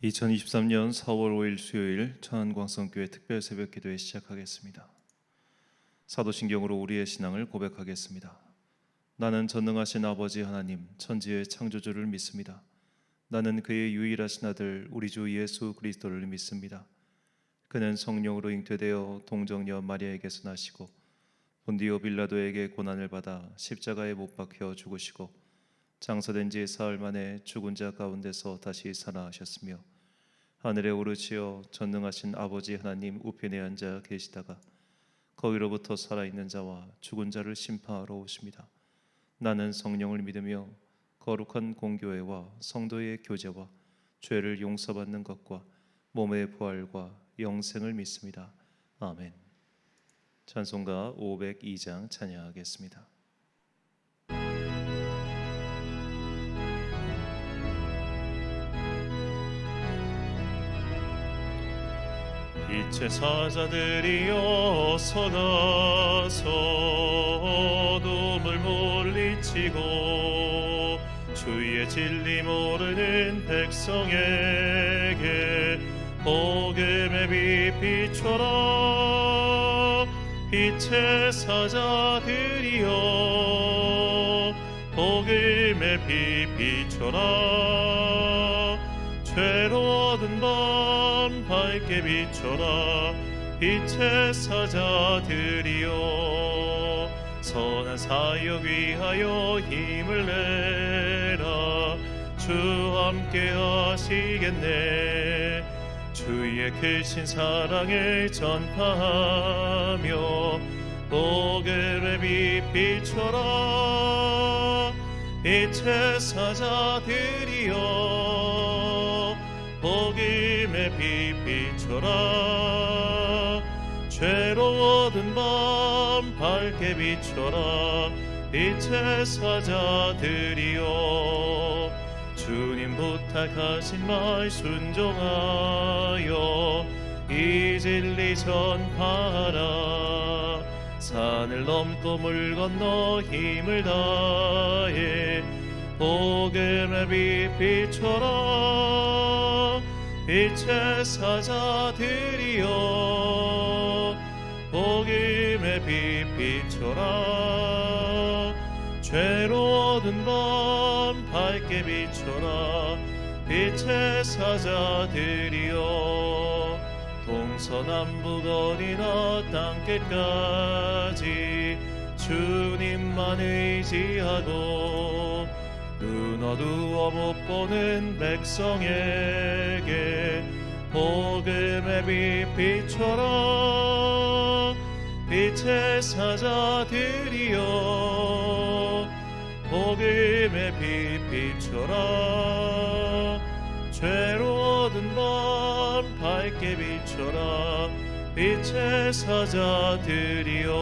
2023년 4월 5일 수요일 천안광성교회 특별 새벽 기도회 시작하겠습니다. 사도신경으로 우리의 신앙을 고백하겠습니다. 나는 전능하신 아버지 하나님 천지의 창조주를 믿습니다. 나는 그의 유일하신 아들 우리 주 예수 그리스도를 믿습니다. 그는 성령으로 잉태되어 동정녀 마리아에게서 나시고 본디오 빌라도에게 고난을 받아 십자가에 못 박혀 죽으시고 장사된 지 사흘 만에 죽은 자 가운데서 다시 살아나셨으며 하늘에 오르시어 전능하신 아버지 하나님 우편에 앉아 계시다가 거기로부터 살아있는 자와 죽은 자를 심판하러 오십니다. 나는 성령을 믿으며 거룩한 공교회와 성도의 교제와 죄를 용서받는 것과 몸의 부활과 영생을 믿습니다. 아멘. 찬송가 502장 찬양하겠습니다. 빛의 사자들이여 서가서 어둠을 물리치고 주의 진리 모르는 백성에게 복음의 빛 비춰라. 빛의 사자들이여 복음의 빛 비춰라. 죄로 얻은 밤 밝게 비춰라. 빛의 사자들이여 선한 사역 위하여 힘을 내라. 주 함께 하시겠네. 주의 크신 사랑을 전파하며 복음의 빛 비춰라. 빛의 사자들이여 복음의 빛 비춰라. 죄로 얻은 밤 밝게 비춰라. 빛의 사자들이여 주님 부탁하신 말 순종하여 이 진리 전파하라. 산을 넘고 물 건너 힘을 다해 복음의 빛 비춰라. 빛의 사자들이여 복음의 빛 비춰라. 죄로 얻은 밤 밝게 비춰라. 빛의 사자들이여 동서남북 어디나 땅끝까지 주님만 의지하고 눈 어두워 못 보는 백성에게 복음의 빛 비춰라. 빛의 사자들이여 복음의 빛 비춰라. 죄로 얻은 밤 밝게 비춰라. 빛의 사자들이여.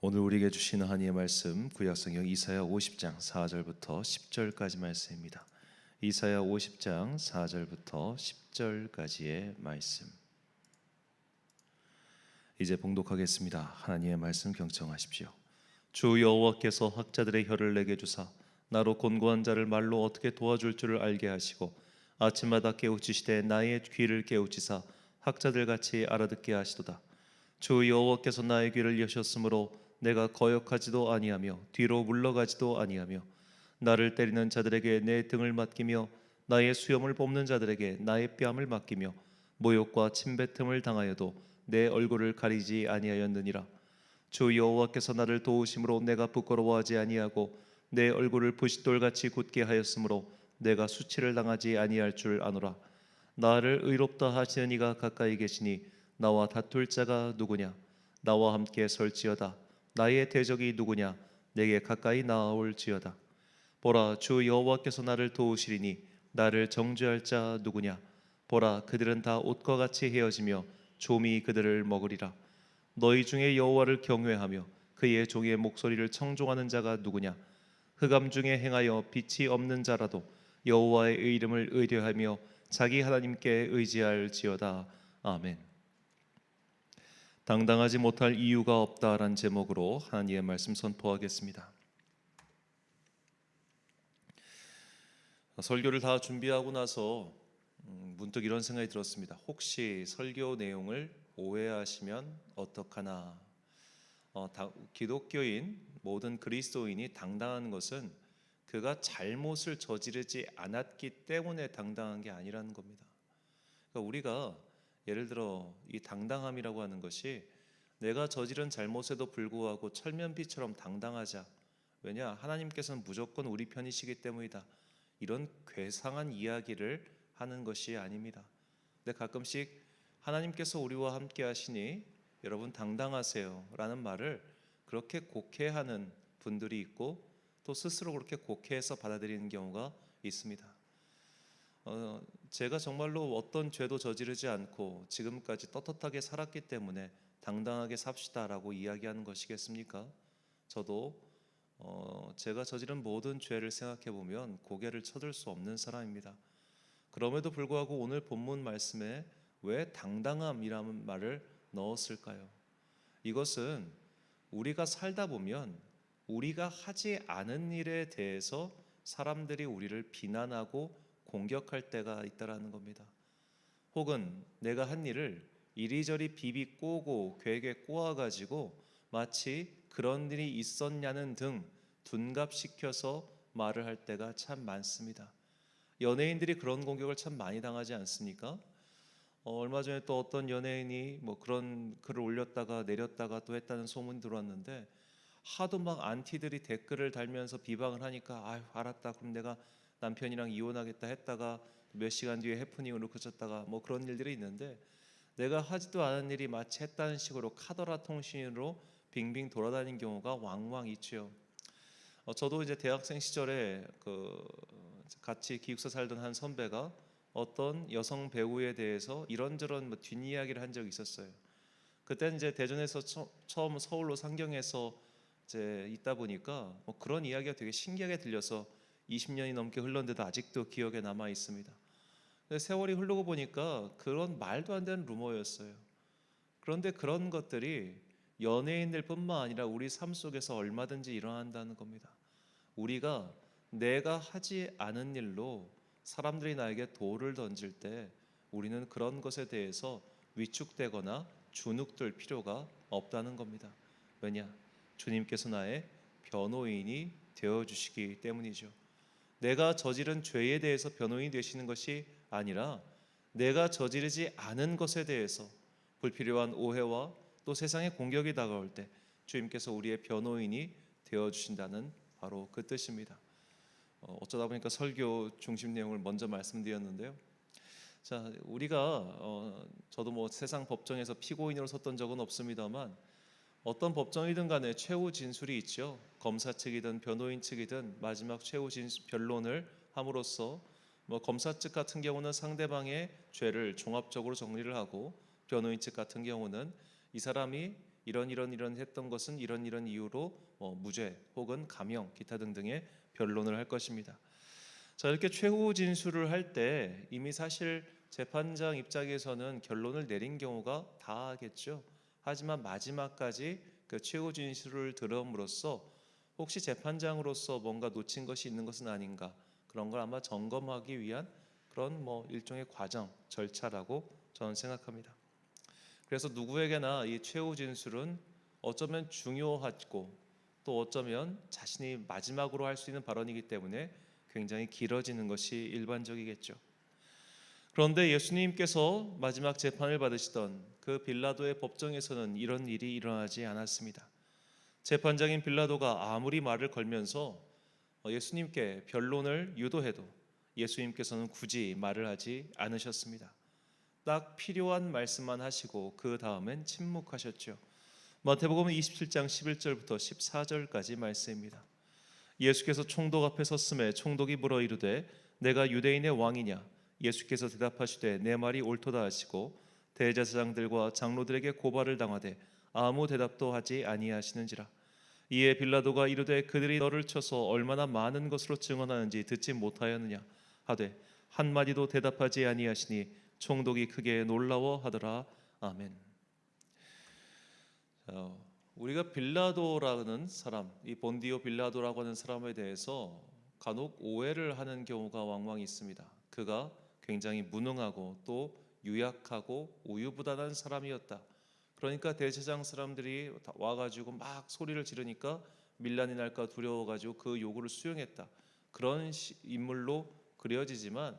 오늘 우리에게 주시는 하나님의 말씀 구약성경 이사야 50장 4절부터 10절까지 말씀입니다. 이사야 50장 4절부터 10절까지의 말씀. 이제 봉독하겠습니다. 하나님의 말씀 경청하십시오. 주 여호와께서 학자들의 혀를 내게 주사 나로 곤고한 자를 말로 어떻게 도와줄 줄을 알게 하시고 아침마다 깨우치시되 나의 귀를 깨우치사 학자들같이 알아듣게 하시도다. 주 여호와께서 나의 귀를 여셨으므로 내가 거역하지도 아니하며 뒤로 물러가지도 아니하며 나를 때리는 자들에게 내 등을 맡기며 나의 수염을 뽑는 자들에게 나의 뺨을 맡기며 모욕과 침뱉음을 당하여도 내 얼굴을 가리지 아니하였느니라. 주 여호와께서 나를 도우심으로 내가 부끄러워하지 아니하고 내 얼굴을 부싯돌같이 굳게 하였으므로 내가 수치를 당하지 아니할 줄 아노라. 나를 의롭다 하시는 이가 가까이 계시니 나와 다툴 자가 누구냐? 나와 함께 설지어다. 나의 대적이 누구냐? 내게 가까이 나아올지어다. 보라, 주 여호와께서 나를 도우시리니 나를 정죄할 자 누구냐? 보라, 그들은 다 옷과 같이 헤어지며 조미 그들을 먹으리라. 너희 중에 여호와를 경외하며 그의 종의 목소리를 청종하는 자가 누구냐? 흑암 중에 행하여 빛이 없는 자라도 여호와의 이름을 의뢰하며 자기 하나님께 의지할지어다. 아멘. 당당하지 못할 이유가 없다란 제목으로 하나님의 말씀 선포하겠습니다. 설교를 다 준비하고 나서 문득 이런 생각이 들었습니다. 혹시 설교 내용을 오해하시면 어떡하나. 기독교인 모든 그리스도인이 당당한 것은 그가 잘못을 저지르지 않았기 때문에 당당한 게 아니라는 겁니다. 그러니까 우리가 예를 들어 이 당당함이라고 하는 것이 내가 저지른 잘못에도 불구하고 철면피처럼 당당하자. 왜냐? 하나님께서는 무조건 우리 편이시기 때문이다. 이런 괴상한 이야기를 하는 것이 아닙니다. 근데 가끔씩 하나님께서 우리와 함께 하시니 여러분 당당하세요 라는 말을 그렇게 곡해하는 분들이 있고 또 스스로 그렇게 곡해해서 받아들이는 경우가 있습니다. 제가 정말로 어떤 죄도 저지르지 않고 지금까지 떳떳하게 살았기 때문에 당당하게 삽시다라고 이야기하는 것이겠습니까? 저도 제가 저지른 모든 죄를 생각해 보면 고개를 쳐들 수 없는 사람입니다. 그럼에도 불구하고 오늘 본문 말씀에 왜 당당함이라는 말을 넣었을까요? 이것은 우리가 살다 보면 우리가 하지 않은 일에 대해서 사람들이 우리를 비난하고 공격할 때가 있다라는 겁니다. 혹은 내가 한 일을 이리저리 비비 꼬고 괴게 꼬아가지고 마치 그런 일이 있었냐는 등 둔갑시켜서 말을 할 때가 참 많습니다. 연예인들이 그런 공격을 참 많이 당하지 않습니까? 얼마 전에 또 어떤 연예인이 뭐 그런 글을 올렸다가 내렸다가 또 했다는 소문이 들어왔는데 하도 막 안티들이 댓글을 달면서 비방을 하니까 아유 알았다 그럼 내가 남편이랑 이혼하겠다 했다가 몇 시간 뒤에 해프닝으로 그쳤다가 뭐 그런 일들이 있는데 내가 하지도 않은 일이 마치 했다는 식으로 카더라 통신으로 빙빙 돌아다닌 경우가 왕왕 있죠. 저도 이제 대학생 시절에 같이 기숙사 살던 한 선배가 어떤 여성 배우에 대해서 이런저런 뭐 뒷이야기를 한 적이 있었어요. 그때는 이제 대전에서 처음 서울로 상경해서 이제 있다 보니까 뭐 그런 이야기가 되게 신기하게 들려서 20년이 넘게 흘렀는데도 아직도 기억에 남아 있습니다. 근데 세월이 흐르고 보니까 그런 말도 안 되는 루머였어요. 그런데 그런 것들이 연예인들뿐만 아니라 우리 삶 속에서 얼마든지 일어난다는 겁니다. 우리가 내가 하지 않은 일로 사람들이 나에게 돌을 던질 때 우리는 그런 것에 대해서 위축되거나 주눅들 필요가 없다는 겁니다. 왜냐? 주님께서 나의 변호인이 되어 주시기 때문이죠. 내가 저지른 죄에 대해서 변호인이 되시는 것이 아니라 내가 저지르지 않은 것에 대해서 불필요한 오해와 또 세상의 공격이 다가올 때 주님께서 우리의 변호인이 되어 주신다는 바로 그 뜻입니다. 어쩌다 보니까 설교 중심 내용을 먼저 말씀드렸는데요. 자, 우리가 저도 뭐 세상 법정에서 피고인으로 섰던 적은 없습니다만 어떤 법정이든 간에 최후 진술이 있죠. 검사 측이든 변호인 측이든 마지막 최후 변론을 함으로써 뭐 검사 측 같은 경우는 상대방의 죄를 종합적으로 정리를 하고 변호인 측 같은 경우는 이 사람이 이런 했던 것은 이런 이유로 무죄 혹은 감형 기타 등등의 변론을 할 것입니다. 자, 이렇게 최후 진술을 할 때 이미 사실 재판장 입장에서는 결론을 내린 경우가 다겠죠. 하지만 마지막까지 그 최후 진술을 들음으로써 혹시 재판장으로서 뭔가 놓친 것이 있는 것은 아닌가 그런 걸 아마 점검하기 위한 그런 뭐 일종의 과정 절차라고 저는 생각합니다. 그래서 누구에게나 이 최후 진술은 어쩌면 중요하고 또 어쩌면 자신이 마지막으로 할 수 있는 발언이기 때문에 굉장히 길어지는 것이 일반적이겠죠. 그런데 예수님께서 마지막 재판을 받으시던 그 빌라도의 법정에서는 이런 일이 일어나지 않았습니다. 재판장인 빌라도가 아무리 말을 걸면서 예수님께 변론을 유도해도 예수님께서는 굳이 말을 하지 않으셨습니다. 딱 필요한 말씀만 하시고 그 다음엔 침묵하셨죠. 마태복음 27장 11절부터 14절까지 말씀입니다. 예수께서 총독 앞에 섰음에 총독이 물어 이르되 내가 유대인의 왕이냐? 예수께서 대답하시되 내 말이 옳도다 하시고 대제사장들과 장로들에게 고발을 당하되 아무 대답도 하지 아니하시는지라. 이에 빌라도가 이르되 그들이 너를 쳐서 얼마나 많은 것으로 증언하는지 듣지 못하였느냐 하되 한마디도 대답하지 아니하시니 총독이 크게 놀라워하더라. 아멘. 우리가 빌라도라는 사람, 이 본디오 빌라도라고 하는 사람에 대해서 간혹 오해를 하는 경우가 왕왕 있습니다. 그가 굉장히 무능하고 또 유약하고 우유부단한 사람이었다. 그러니까 대제사장 사람들이 와가지고 막 소리를 지르니까 밀란이 날까 두려워가지고 그 요구를 수용했다. 그런 인물로 그려지지만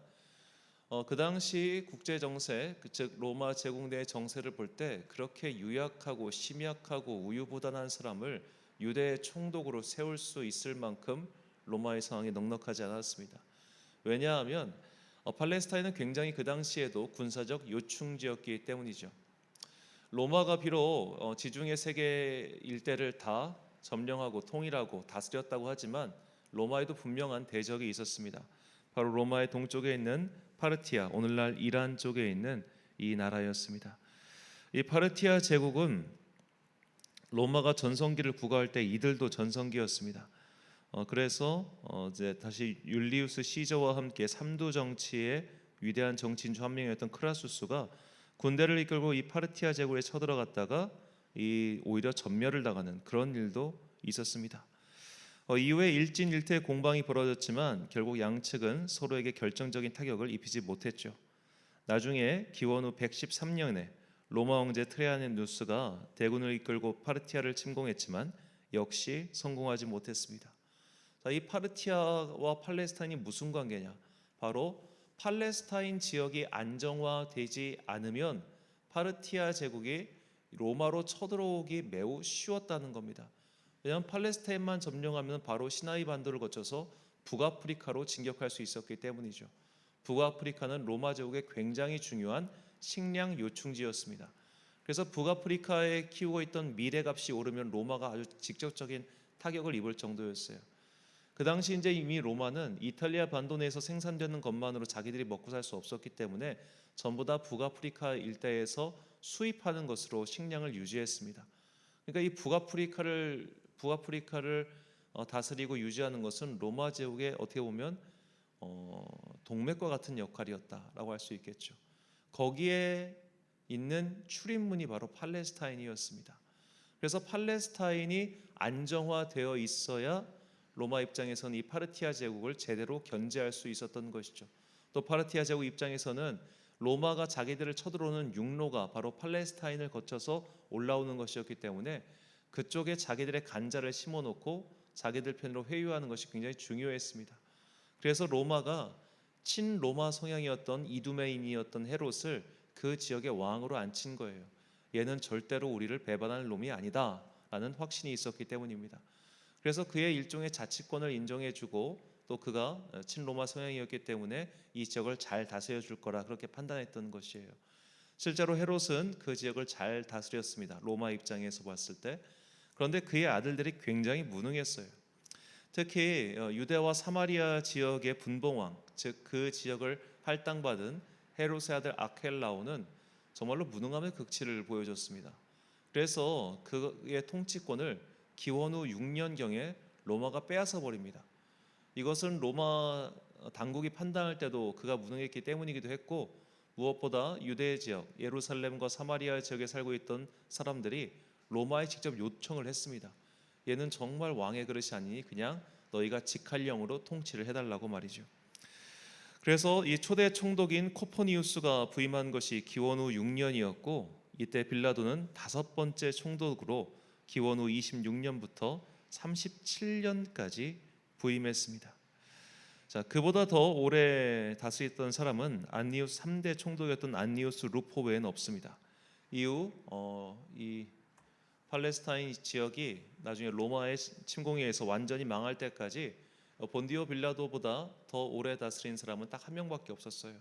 그 당시 국제 정세, 즉 로마 제국내의 정세를 볼 때 그렇게 유약하고 심약하고 우유부단한 사람을 유대의 총독으로 세울 수 있을 만큼 로마의 상황이 넉넉하지 않았습니다. 왜냐하면 팔레스타인은 굉장히 그 당시에도 군사적 요충지였기 때문이죠. 로마가 비록 지중해 세계 일대를 다 점령하고 통일하고 다스렸다고 하지만 로마에도 분명한 대적이 있었습니다. 바로 로마의 동쪽에 있는 파르티아, 오늘날 이란 쪽에 있는 이 나라였습니다. 이 파르티아 제국은 로마가 전성기를 구가할 때 이들도 전성기였습니다. 그래서 이제 다시 율리우스 시저와 함께 삼두 정치의 위대한 정치인 중 한 명이었던 크라수스가 군대를 이끌고 이 파르티아 제국에 쳐들어갔다가 오히려 전멸을 당하는 그런 일도 있었습니다. 이후에 일진일퇴 공방이 벌어졌지만 결국 양측은 서로에게 결정적인 타격을 입히지 못했죠. 나중에 기원 후 113년에 로마 황제 트레아넨누스가 대군을 이끌고 파르티아를 침공했지만 역시 성공하지 못했습니다. 이 파르티아와 팔레스타인이 무슨 관계냐? 바로 팔레스타인 지역이 안정화되지 않으면 파르티아 제국이 로마로 쳐들어오기 매우 쉬웠다는 겁니다. 왜냐하면 팔레스타인만 점령하면 바로 시나이 반도를 거쳐서 북아프리카로 진격할 수 있었기 때문이죠. 북아프리카는 로마 제국의 굉장히 중요한 식량 요충지였습니다. 그래서 북아프리카에 키우고 있던 밀의 값이 오르면 로마가 아주 직접적인 타격을 입을 정도였어요. 그 당시 이제 이미 로마는 이탈리아 반도 내에서 생산되는 것만으로 자기들이 먹고 살 수 없었기 때문에 전부 다 북아프리카 일대에서 수입하는 것으로 식량을 유지했습니다. 그러니까 이 북아프리카를 다스리고 유지하는 것은 로마 제국의 어떻게 보면 동맥과 같은 역할이었다라고 할 수 있겠죠. 거기에 있는 출입문이 바로 팔레스타인이었습니다. 그래서 팔레스타인이 안정화되어 있어야 로마 입장에서는 이 파르티아 제국을 제대로 견제할 수 있었던 것이죠. 또 파르티아 제국 입장에서는 로마가 자기들을 쳐들어오는 육로가 바로 팔레스타인을 거쳐서 올라오는 것이었기 때문에 그쪽에 자기들의 간자를 심어놓고 자기들 편으로 회유하는 것이 굉장히 중요했습니다. 그래서 로마가 친로마 성향이었던 이두메인이었던 헤롯을 그 지역의 왕으로 앉힌 거예요. 얘는 절대로 우리를 배반할 놈이 아니다라는 확신이 있었기 때문입니다. 그래서 그의 일종의 자치권을 인정해주고 또 그가 친로마 성향이었기 때문에 이 지역을 잘 다스려 줄 거라 그렇게 판단했던 것이에요. 실제로 헤롯은 그 지역을 잘 다스렸습니다. 로마 입장에서 봤을 때. 그런데 그의 아들들이 굉장히 무능했어요. 특히 유대와 사마리아 지역의 분봉왕, 즉 그 지역을 할당받은 헤롯의 아들 아켈라오는 정말로 무능함의 극치를 보여줬습니다. 그래서 그의 통치권을 기원 후 6년경에 로마가 빼앗아 버립니다. 이것은 로마 당국이 판단할 때도 그가 무능했기 때문이기도 했고, 무엇보다 유대 지역 예루살렘과 사마리아 지역에 살고 있던 사람들이 로마에 직접 요청을 했습니다. 얘는 정말 왕의 그릇이 아니니 그냥 너희가 직할령으로 통치를 해달라고 말이죠. 그래서 이 초대 총독인 코퍼니우스가 부임한 것이 기원 후 6년이었고, 이때 빌라도는 5번째 총독으로 기원 후 26년부터 37년까지 부임했습니다. 자, 그보다 더 오래 다스렸던 사람은 안니우스 3대 총독이었던 안니우스 루포 외에는 없습니다. 이후 이 팔레스타인 지역이 나중에 로마의 침공에 의해서 완전히 망할 때까지 본디오 빌라도보다 더 오래 다스린 사람은 딱 한 명밖에 없었어요.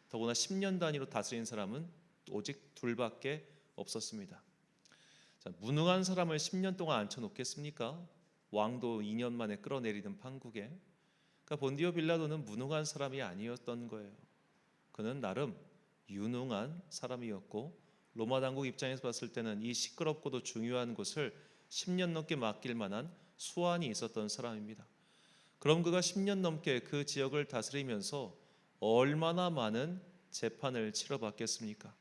더구나 10년 단위로 다스린 사람은 오직 둘밖에 없었습니다. 자, 무능한 사람을 10년 동안 앉혀놓겠습니까? 왕도 2년 만에 끌어내리는 판국에. 그러니까 본디오 빌라도는 무능한 사람이 아니었던 거예요. 그는 나름 유능한 사람이었고, 로마 당국 입장에서 봤을 때는 이 시끄럽고도 중요한 곳을 10년 넘게 맡길 만한 수완이 있었던 사람입니다. 그럼 그가 10년 넘게 그 지역을 다스리면서 얼마나 많은 재판을 치러봤겠습니까?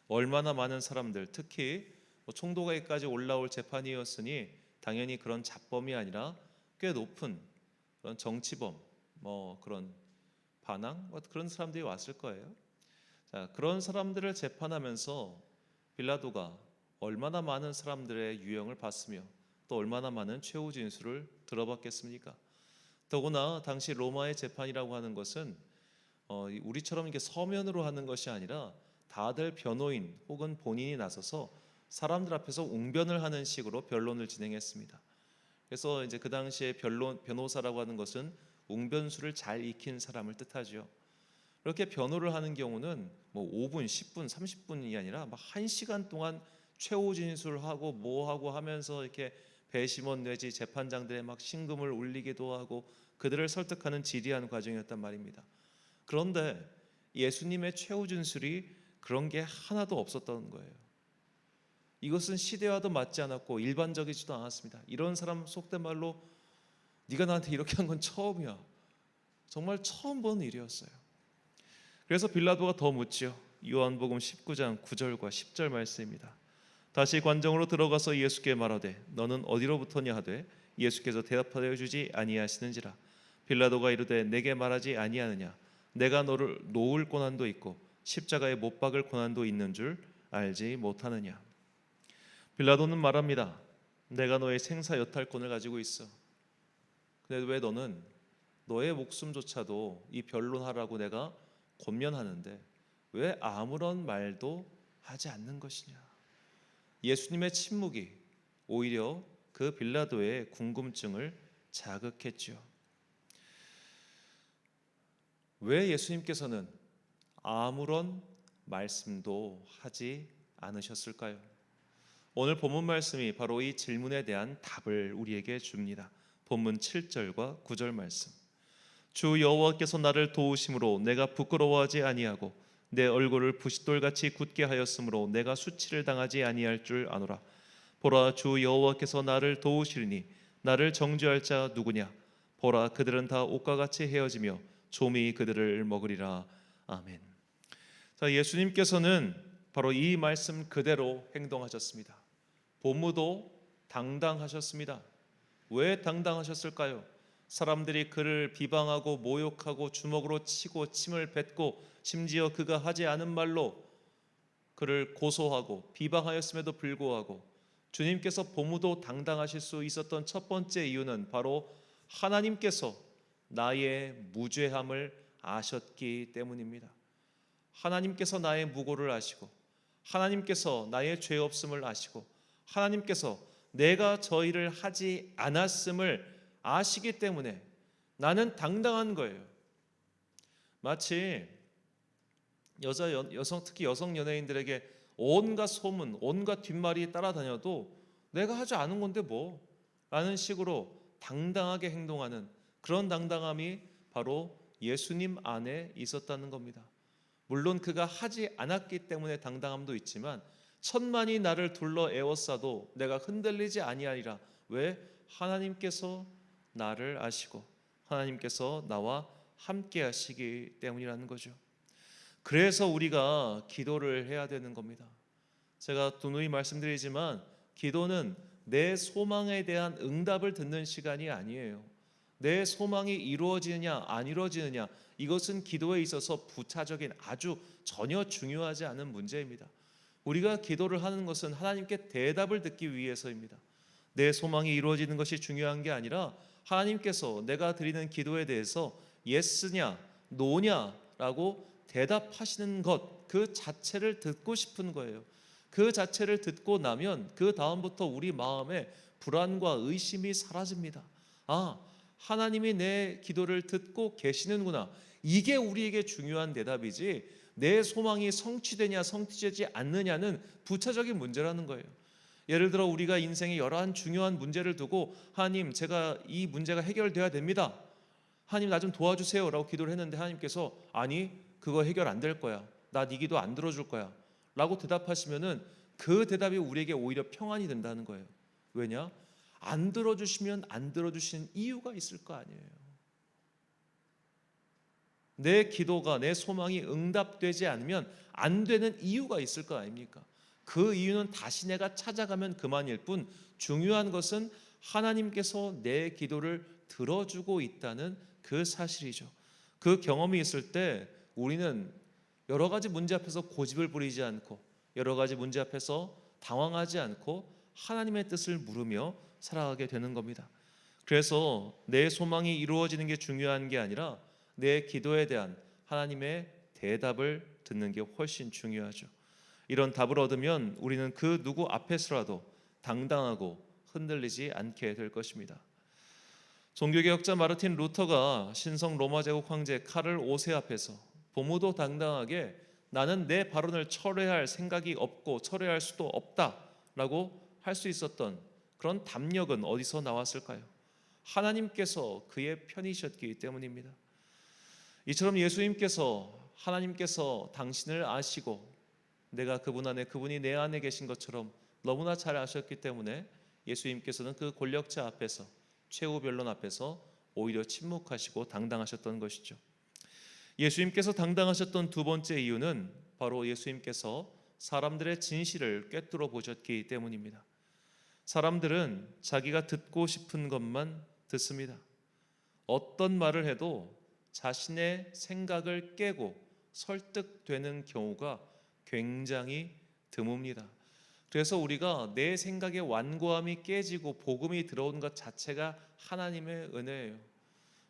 얼마나 많은 사람들, 특히 총독에까지 올라올 재판이었으니 당연히 그런 잡범이 아니라 꽤 높은 그런 정치범, 뭐 그런 반항, 뭐 그런 사람들이 왔을 거예요. 자, 그런 사람들을 재판하면서 빌라도가 얼마나 많은 사람들의 유형을 봤으며 또 얼마나 많은 최후 진술을 들어봤겠습니까? 더구나 당시 로마의 재판이라고 하는 것은 우리처럼 이렇게 서면으로 하는 것이 아니라 다들 변호인 혹은 본인이 나서서 사람들 앞에서 웅변을 하는 식으로 변론을 진행했습니다. 그래서 이제 그 당시에 변호사라고 하는 것은 웅변수를 잘 익힌 사람을 뜻하죠. 그렇게 변호를 하는 경우는 뭐 5분, 10분, 30분이 아니라 막 1시간 동안 최후 진술하고 뭐 하고 하면서 이렇게 배심원 내지 재판장들의 막 심금을 울리기도 하고 그들을 설득하는 지리한 과정이었단 말입니다. 그런데 예수님의 최후 진술이 그런 게 하나도 없었던 거예요. 이것은 시대와도 맞지 않았고 일반적이지도 않았습니다. 이런 사람 속된 말로 네가 나한테 이렇게 한 건 처음이야. 정말 처음 본 일이었어요. 그래서 빌라도가 더 묻지요. 요한복음 19장 9절과 10절 말씀입니다. 다시 관정으로 들어가서 예수께 말하되 너는 어디로부터냐 하되 예수께서 대답하여 주지 아니하시는지라. 빌라도가 이르되 내게 말하지 아니하느냐. 내가 너를 놓을 고난도 있고 십자가에 못 박을 고난도 있는 줄 알지 못하느냐. 빌라도는 말합니다. 내가 너의 생사 여탈권을 가지고 있어. 근데 왜 너는 너의 목숨조차도 이 변론하라고 내가 권면하는데 왜 아무런 말도 하지 않는 것이냐. 예수님의 침묵이 오히려 그 빌라도의 궁금증을 자극했죠. 왜 예수님께서는 아무런 말씀도 하지 않으셨을까요? 오늘 본문 말씀이 바로 이 질문에 대한 답을 우리에게 줍니다. 본문 7절과 9절 말씀. 주 여호와께서 나를 도우심으로 내가 부끄러워하지 아니하고 내 얼굴을 부싯돌같이 굳게 하였으므로 내가 수치를 당하지 아니할 줄 아노라. 보라, 주 여호와께서 나를 도우시리니 나를 정죄할 자 누구냐. 보라, 그들은 다 옷과 같이 헤어지며 좀이 그들을 먹으리라. 아멘. 자, 예수님께서는 바로 이 말씀 그대로 행동하셨습니다. 본무도 당당하셨습니다. 왜 당당하셨을까요? 사람들이 그를 비방하고 모욕하고 주먹으로 치고 침을 뱉고 심지어 그가 하지 않은 말로 그를 고소하고 비방하였음에도 불구하고 주님께서 본무도 당당하실 수 있었던 첫 번째 이유는 바로 하나님께서 나의 무죄함을 아셨기 때문입니다. 하나님께서 나의 무고를 아시고 하나님께서 나의 죄 없음을 아시고 하나님께서 내가 저 일을 하지 않았음을 아시기 때문에 나는 당당한 거예요. 마치 여성 특히 여성 연예인들에게 온갖 소문, 온갖 뒷말이 따라다녀도 내가 하지 않은 건데 뭐 라는 식으로 당당하게 행동하는 그런 당당함이 바로 예수님 안에 있었다는 겁니다. 물론 그가 하지 않았기 때문에 당당함도 있지만 천만이 나를 둘러 에워싸도 내가 흔들리지 아니하리라. 왜? 하나님께서 나를 아시고 하나님께서 나와 함께 하시기 때문이라는 거죠. 그래서 우리가 기도를 해야 되는 겁니다. 제가 누누이 말씀드리지만 기도는 내 소망에 대한 응답을 듣는 시간이 아니에요. 내 소망이 이루어지느냐 안 이루어지느냐 이것은 기도에 있어서 부차적인 아주 전혀 중요하지 않은 문제입니다. 우리가 기도를 하는 것은 하나님께 대답을 듣기 위해서입니다. 내 소망이 이루어지는 것이 중요한 게 아니라 하나님께서 내가 드리는 기도에 대해서 예스냐 노냐라고 대답하시는 것 그 자체를 듣고 싶은 거예요. 그 자체를 듣고 나면 그 다음부터 우리 마음에 불안과 의심이 사라집니다. 아, 하나님이 내 기도를 듣고 계시는구나. 이게 우리에게 중요한 대답이지 내 소망이 성취되냐 성취되지 않느냐는 부차적인 문제라는 거예요. 예를 들어 우리가 인생의 여러한 중요한 문제를 두고 하나님 제가 이 문제가 해결돼야 됩니다. 하나님 나 좀 도와주세요 라고 기도를 했는데 하나님께서 아니 그거 해결 안 될 거야. 나 네 기도 안 들어줄 거야 라고 대답하시면은 그 대답이 우리에게 오히려 평안이 된다는 거예요. 왜냐? 안 들어주시면 안 들어주시는 이유가 있을 거 아니에요. 내 기도가 내 소망이 응답되지 않으면 안 되는 이유가 있을 거 아닙니까? 그 이유는 다시 내가 찾아가면 그만일 뿐 중요한 것은 하나님께서 내 기도를 들어주고 있다는 그 사실이죠. 그 경험이 있을 때 우리는 여러 가지 문제 앞에서 고집을 부리지 않고, 여러 가지 문제 앞에서 당황하지 않고 하나님의 뜻을 물으며 살아가게 되는 겁니다. 그래서 내 소망이 이루어지는 게 중요한 게 아니라 내 기도에 대한 하나님의 대답을 듣는 게 훨씬 중요하죠. 이런 답을 얻으면 우리는 그 누구 앞에서라도 당당하고 흔들리지 않게 될 것입니다. 종교개혁자 마르틴 루터가 신성 로마 제국 황제 카를 5세 앞에서 보무도 당당하게 나는 내 발언을 철회할 생각이 없고 철회할 수도 없다라고 할 수 있었던 그런 담력은 어디서 나왔을까요? 하나님께서 그의 편이셨기 때문입니다. 이처럼 예수님께서 하나님께서 당신을 아시고 내가 그분 안에 그분이 내 안에 계신 것처럼 너무나 잘 아셨기 때문에 예수님께서는 그 권력자 앞에서 최후 변론 앞에서 오히려 침묵하시고 당당하셨던 것이죠. 예수님께서 당당하셨던 두 번째 이유는 바로 예수님께서 사람들의 진실을 꿰뚫어 보셨기 때문입니다. 사람들은 자기가 듣고 싶은 것만 듣습니다. 어떤 말을 해도 자신의 생각을 깨고 설득되는 경우가 굉장히 드뭅니다. 그래서 우리가 내 생각의 완고함이 깨지고 복음이 들어오는 것 자체가 하나님의 은혜예요.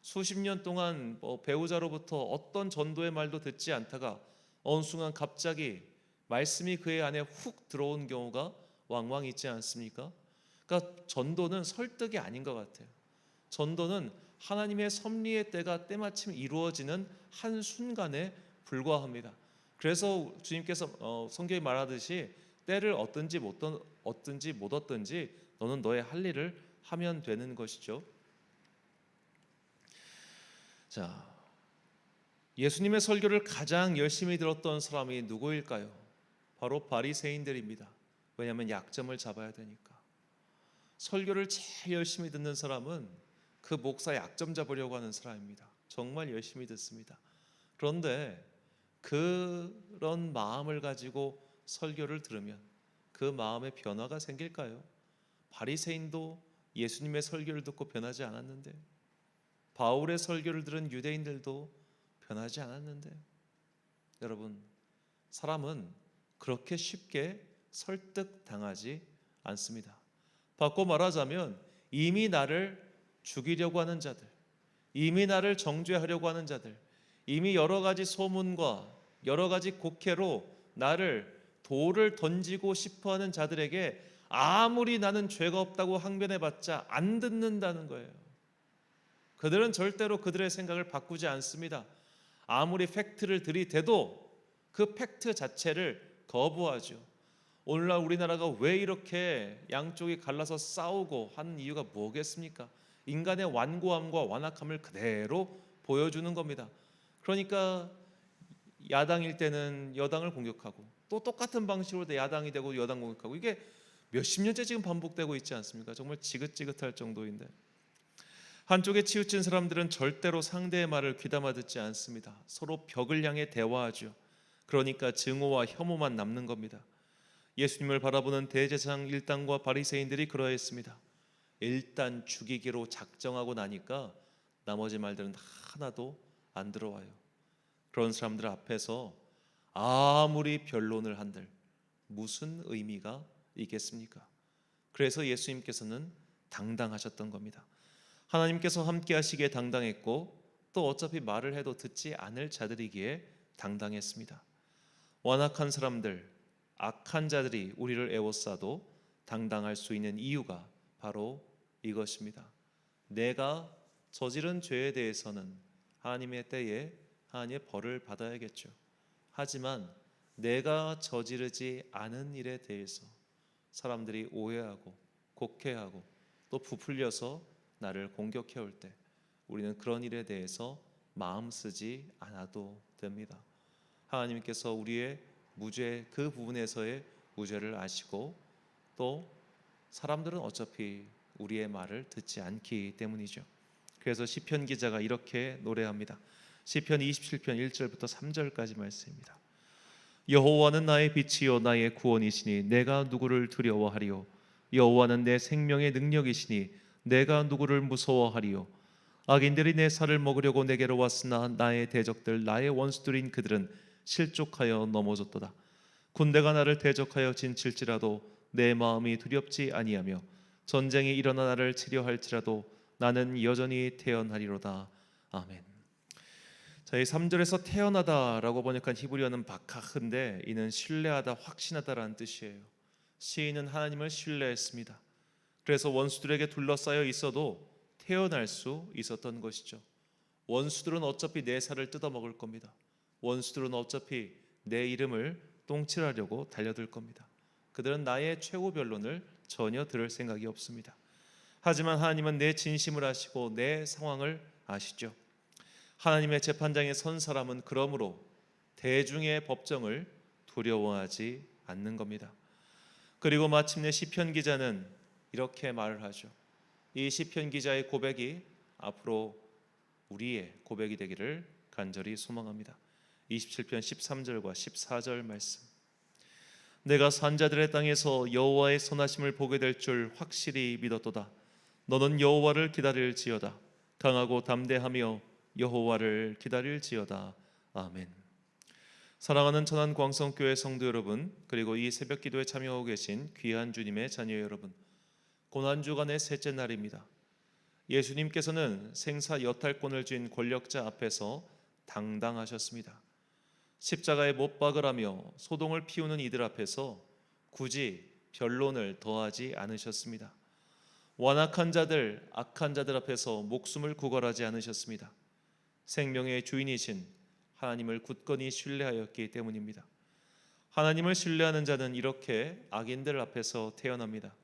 수십 년 동안 배우자로부터 어떤 전도의 말도 듣지 않다가 어느 순간 갑자기 말씀이 그의 안에 훅 들어온 경우가 왕왕 있지 않습니까? 그러니까 전도는 설득이 아닌 것 같아요. 전도는 하나님의 섭리의 때가 때마침 이루어지는 한순간에 불과합니다. 그래서 주님께서 성경에 말하듯이 때를 얻든지 못 얻든지 너는 너의 할 일을 하면 되는 것이죠. 자, 예수님의 설교를 가장 열심히 들었던 사람이 누구일까요? 바로 바리새인들입니다. 왜냐하면 약점을 잡아야 되니까. 설교를 제일 열심히 듣는 사람은 그 목사 약점 잡으려고 하는 사람입니다. 정말 열심히 듣습니다. 그런데 그런 마음을 가지고 설교를 들으면 그 마음에 변화가 생길까요? 바리새인도 예수님의 설교를 듣고 변하지 않았는데, 바울의 설교를 들은 유대인들도 변하지 않았는데, 여러분, 사람은 그렇게 쉽게 설득당하지 않습니다. 바꿔 말하자면 이미 나를 죽이려고 하는 자들, 이미 나를 정죄하려고 하는 자들, 이미 여러 가지 소문과 여러 가지 곡해로 나를 돌을 던지고 싶어하는 자들에게 아무리 나는 죄가 없다고 항변해봤자 안 듣는다는 거예요. 그들은 절대로 그들의 생각을 바꾸지 않습니다. 아무리 팩트를 들이대도 그 팩트 자체를 거부하죠. 오늘날 우리나라가 왜 이렇게 양쪽이 갈라서 싸우고 하는 이유가 뭐겠습니까? 인간의 완고함과 완악함을 그대로 보여주는 겁니다. 그러니까 야당일 때는 여당을 공격하고 또 똑같은 방식으로 야당이 되고 여당 공격하고, 이게 몇십 년째 지금 반복되고 있지 않습니까? 정말 지긋지긋할 정도인데, 한쪽에 치우친 사람들은 절대로 상대의 말을 귀담아 듣지 않습니다. 서로 벽을 향해 대화하죠. 그러니까 증오와 혐오만 남는 겁니다. 예수님을 바라보는 대제사장 일당과 바리새인들이 그러했습니다. 일단 죽이기로 작정하고 나니까 나머지 말들은 하나도 안 들어와요. 그런 사람들 앞에서 아무리 변론을 한들 무슨 의미가 있겠습니까? 그래서 예수님께서는 당당하셨던 겁니다. 하나님께서 함께 하시기에 당당했고, 또 어차피 말을 해도 듣지 않을 자들이기에 당당했습니다. 완악한 사람들, 악한 자들이 우리를 애워싸도 당당할 수 있는 이유가 바로 이것입니다. 내가 저지른 죄에 대해서는 하나님의 때에 하나님의 벌을 받아야겠죠. 하지만 내가 저지르지 않은 일에 대해서 사람들이 오해하고 곡해하고 또 부풀려서 나를 공격해 올 때 우리는 그런 일에 대해서 마음 쓰지 않아도 됩니다. 하나님께서 우리의 무죄, 그 부분에서의 무죄를 아시고, 또 사람들은 어차피 우리의 말을 듣지 않기 때문이죠. 그래서 시편 기자가 이렇게 노래합니다. 시편 27편 1절부터 3절까지 말씀입니다. 여호와는 나의 빛이요 나의 구원이시니 내가 누구를 두려워하리요. 여호와는 내 생명의 능력이시니 내가 누구를 무서워하리요. 악인들이 내 살을 먹으려고 내게로 왔으나 나의 대적들 나의 원수들인 그들은 실족하여 넘어졌도다. 군대가 나를 대적하여 진칠지라도 내 마음이 두렵지 아니하며 전쟁이 일어나 나를 치려 할지라도 나는 여전히 태어나리로다. 아멘. 자, 이 3절에서 태어나다라고 번역한 히브리어는 바카흐인데 이는 신뢰하다, 확신하다라는 뜻이에요. 시인은 하나님을 신뢰했습니다. 그래서 원수들에게 둘러싸여 있어도 태어날 수 있었던 것이죠. 원수들은 어차피 내 살을 뜯어먹을 겁니다. 원수들은 어차피 내 이름을 똥칠하려고 달려들 겁니다. 그들은 나의 최후 변론을 전혀 들을 생각이 없습니다. 하지만 하나님은 내 진심을 아시고 내 상황을 아시죠. 하나님의 재판장에 선 사람은 그러므로 대중의 법정을 두려워하지 않는 겁니다. 그리고 마침내 시편 기자는 이렇게 말을 하죠. 이 시편 기자의 고백이 앞으로 우리의 고백이 되기를 간절히 소망합니다. 27편 13절과 14절 말씀. 내가 산자들의 땅에서 여호와의 선하심을 보게 될 줄 확실히 믿었도다. 너는 여호와를 기다릴지어다. 강하고 담대하며 여호와를 기다릴지어다. 아멘. 사랑하는 천안광성교회 성도 여러분, 그리고 이 새벽 기도에 참여하고 계신 귀한 주님의 자녀 여러분, 고난주간의 셋째 날입니다. 예수님께서는 생사 여탈권을 쥔 권력자 앞에서 당당하셨습니다. 십자가에 못 박으라며 소동을 피우는 이들 앞에서 굳이 변론을 더하지 않으셨습니다. 완악한 자들, 악한 자들 앞에서 목숨을 구걸하지 않으셨습니다. 생명의 주인이신 하나님을 굳건히 신뢰하였기 때문입니다. 하나님을 신뢰하는 자는 이렇게 악인들 앞에서 태어납니다.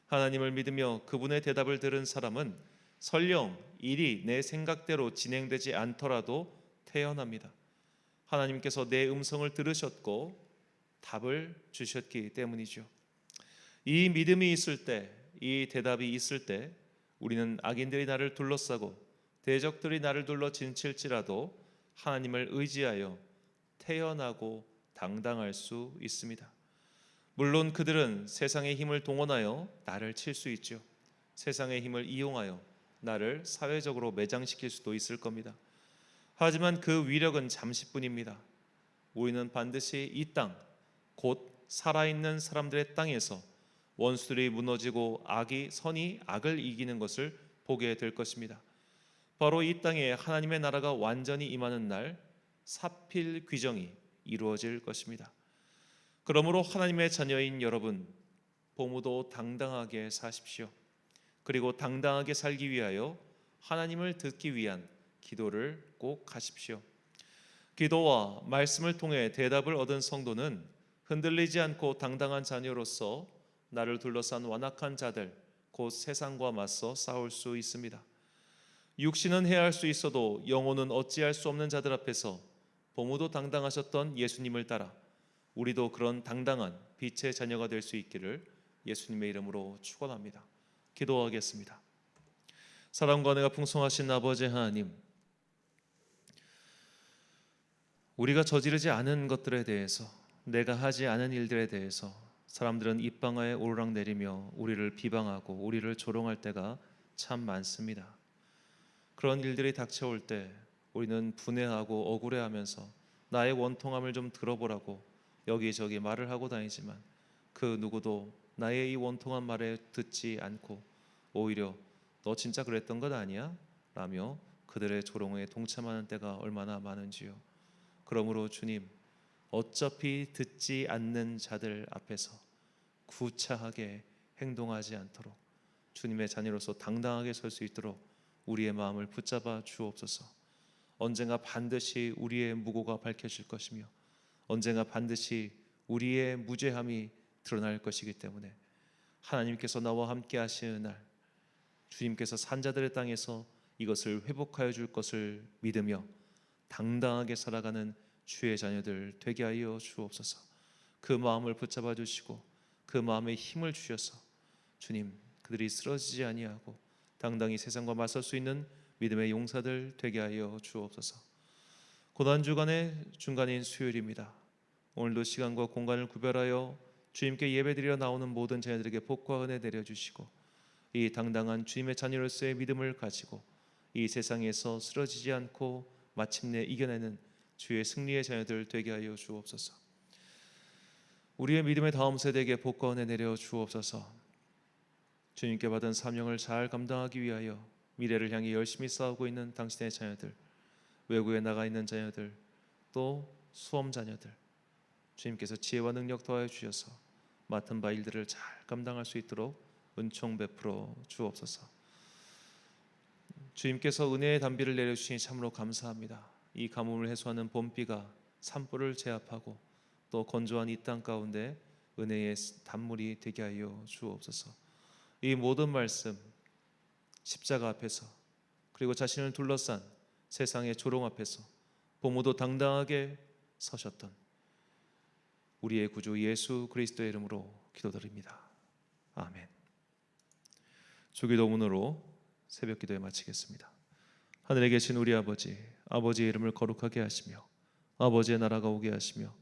하나님을 믿으며 그분의 대답을 들은 사람은 설령 일이 내 생각대로 진행되지 않더라도 태어납니다. 하나님께서 내 음성을 들으셨고 답을 주셨기 때문이죠. 이 믿음이 있을 때, 이 대답이 있을 때 우리는 악인들이 나를 둘러싸고 대적들이 나를 둘러 진칠지라도 하나님을 의지하여 태어나고 당당할 수 있습니다. 물론 그들은 세상의 힘을 동원하여 나를 칠 수 있죠. 세상의 힘을 이용하여 나를 사회적으로 매장시킬 수도 있을 겁니다. 하지만 그 위력은 잠시뿐입니다. 우리는 반드시 이 땅, 곧 살아있는 사람들의 땅에서 원수들이 무너지고 선이 악을 이기는 것을 보게 될 것입니다. 바로 이 땅에 하나님의 나라가 완전히 임하는 날, 사필 귀정이 이루어질 것입니다. 그러므로 하나님의 자녀인 여러분, 보무도 당당하게 사십시오. 그리고 당당하게 살기 위하여 하나님을 듣기 위한 기도를 꼭 하십시오. 기도와 말씀을 통해 대답을 얻은 성도는 흔들리지 않고 당당한 자녀로서 나를 둘러싼 완악한 자들, 곧 세상과 맞서 싸울 수 있습니다. 육신은 해할 수 있어도 영혼은 어찌할 수 없는 자들 앞에서 보무도 당당하셨던 예수님을 따라 우리도 그런 당당한 빛의 자녀가 될 수 있기를 예수님의 이름으로 축원합니다. 기도하겠습니다. 사랑과 은혜가 풍성하신 아버지 하나님, 우리가 저지르지 않은 것들에 대해서, 내가 하지 않은 일들에 대해서 사람들은 입방아에 오르락내리며 우리를 비방하고 우리를 조롱할 때가 참 많습니다. 그런 일들이 닥쳐올 때 우리는 분해하고 억울해하면서 나의 원통함을 좀 들어보라고 여기저기 말을 하고 다니지만 그 누구도 나의 이 원통한 말에 듣지 않고 오히려 너 진짜 그랬던 것 아니야? 라며 그들의 조롱에 동참하는 때가 얼마나 많은지요. 그러므로 주님, 어차피 듣지 않는 자들 앞에서 구차하게 행동하지 않도록 주님의 자녀로서 당당하게 설 수 있도록 우리의 마음을 붙잡아 주옵소서. 언젠가 반드시 우리의 무고가 밝혀질 것이며 언젠가 반드시 우리의 무죄함이 드러날 것이기 때문에 하나님께서 나와 함께 하시는 날, 주님께서 산자들의 땅에서 이것을 회복하여 줄 것을 믿으며 당당하게 살아가는 주의 자녀들 되게 하여 주옵소서. 그 마음을 붙잡아 주시고 그 마음에 힘을 주셔서 주님, 그들이 쓰러지지 아니하고 당당히 세상과 맞설 수 있는 믿음의 용사들 되게 하여 주옵소서. 고난주간의 중간인 수요일입니다. 오늘도 시간과 공간을 구별하여 주님께 예배드리러 나오는 모든 자녀들에게 복과 은혜 내려주시고 이 당당한 주님의 자녀로서의 믿음을 가지고 이 세상에서 쓰러지지 않고 마침내 이겨내는 주의 승리의 자녀들 되게 하여 주옵소서. 우리의 믿음의 다음 세대에게 복과 은혜 내려 주옵소서. 주님께 받은 사명을 잘 감당하기 위하여 미래를 향해 열심히 싸우고 있는 당신의 자녀들, 외국에 나가 있는 자녀들, 또 수험 자녀들, 주님께서 지혜와 능력 더하여 주셔서 맡은 바 일들을 잘 감당할 수 있도록 은총 베풀어 주옵소서. 주님께서 은혜의 단비를 내려주시니 참으로 감사합니다. 이 가뭄을 해소하는 봄비가 산불을 제압하고 또 건조한 이 땅 가운데 은혜의 단물이 되게 하여 주옵소서. 이 모든 말씀 십자가 앞에서 그리고 자신을 둘러싼 세상의 조롱 앞에서 보모도 당당하게 서셨던 우리의 구주 예수 그리스도의 이름으로 기도드립니다. 아멘. 주기도문으로 새벽 기도에 마치겠습니다. 하늘에 계신 우리 아버지, 아버지의 이름을 거룩하게 하시며 아버지의 나라가 오게 하시며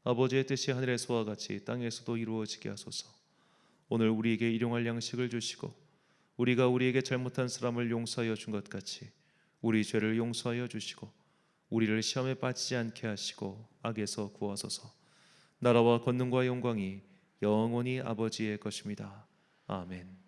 아버지의 뜻이 하늘에서와 같이 땅에서도 이루어지게 하소서. 오늘 우리에게 일용할 양식을 주시고 우리가 우리에게 잘못한 사람을 용서하여 준 것 같이 우리 죄를 용서하여 주시고 우리를 시험에 빠지지 않게 하시고 악에서 구하소서. 나라와 권능과 영광이 영원히 아버지의 것입니다. 아멘.